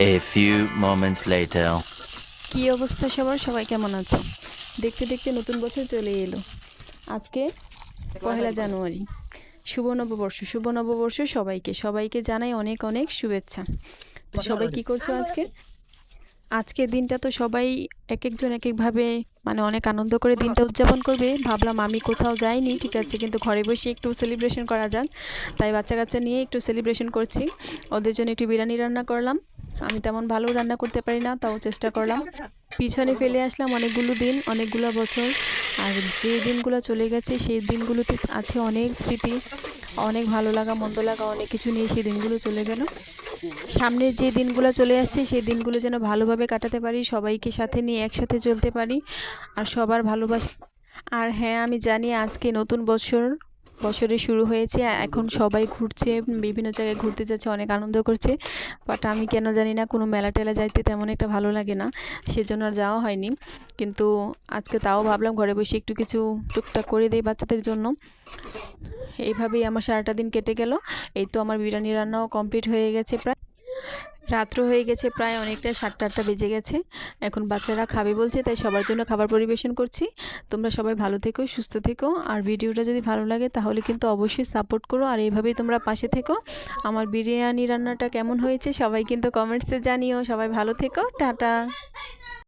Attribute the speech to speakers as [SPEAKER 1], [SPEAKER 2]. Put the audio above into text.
[SPEAKER 1] A few moments later.
[SPEAKER 2] কি অবস্থা সবার, সবাই কেমন আছো? দেখতে দেখতে নতুন বছর চলে এলো। আজকে পহেলা জানুয়ারি। শুভ নববর্ষ, শুভ নববর্ষ সবাইকে সবাইকে জানাই অনেক অনেক শুভেচ্ছা। তো সবাই কি করছো আজকে? আজকের দিনটা তো সবাই এক একজন এক একভাবে মানে অনেক আনন্দ করে দিনটা উদযাপন করবে। ভাবলাম আমি কোথাও যাইনি, ঠিক আছে, কিন্তু ঘরে বসে একটু সেলিব্রেশন করা যাক। তাই বাচ্চা কাচ্চা নিয়ে একটু সেলিব্রেশন করছি। ওদের জন্য একটু বিরিয়ানি রান্না করলাম। আমি তেমন ভালো রান্না করতে পারি না, তাও চেষ্টা করলাম। পিছনে ফেলে আসলাম অনেকগুলো দিন, অনেকগুলো বছর। আর যে দিনগুলো চলে গেছে সেই দিনগুলোতে আছে অনেক স্মৃতি, অনেক ভালো লাগা মন্দ লাগা অনেক কিছু নিয়ে সেই দিনগুলো চলে গেল। সামনের যে দিনগুলো চলে আসছে সেই দিনগুলো যেন ভালোভাবে কাটাতে পারি, সবাইকে সাথে নিয়ে একসাথে চলতে পারি, আর সবার ভালোবাসা। আর হ্যাঁ, আমি জানি আজকে নতুন বছরে শুরু হয়েছে। এখন সবাই ঘুরছে, বিভিন্ন জায়গায় ঘুরতে যাচ্ছে, অনেক আনন্দ করছে। বাট আমি কেন জানি না, কোনো মেলা টেলা যাইতে তেমন একটা ভালো লাগে না, সেজন্য আর যাওয়া হয়নি। কিন্তু আজকে তাও ভাবলাম ঘরে বসে একটু কিছু টুকটাক করে দেই বাচ্চাদের জন্য। এইভাবেই আমার সারাটা দিন কেটে গেল। এই তো আমার বিরিয়ানি রান্নাও কমপ্লিট হয়ে গেছে, প্রায় রাত্র হয়ে গেছে, প্রায় অনেকটা 7টা-8টা বেজে গেছে। এখন বাচ্চারা খাবে বলছে, তাই সবার জন্য খাবার পরিবেশন করছি। তোমরা সবাই ভালো থেকো, সুস্থ থেকো, আর ভিডিওটা যদি ভালো লাগে তাহলে কিন্তু অবশ্যই সাপোর্ট করো, আর এইভাবেই তোমরা পাশে থেকো। আমার বিরিয়ানি রান্নাটা কেমন হয়েছে সবাই কিন্তু কমেন্টসে জানিও। সবাই ভালো থেকো, টাটা।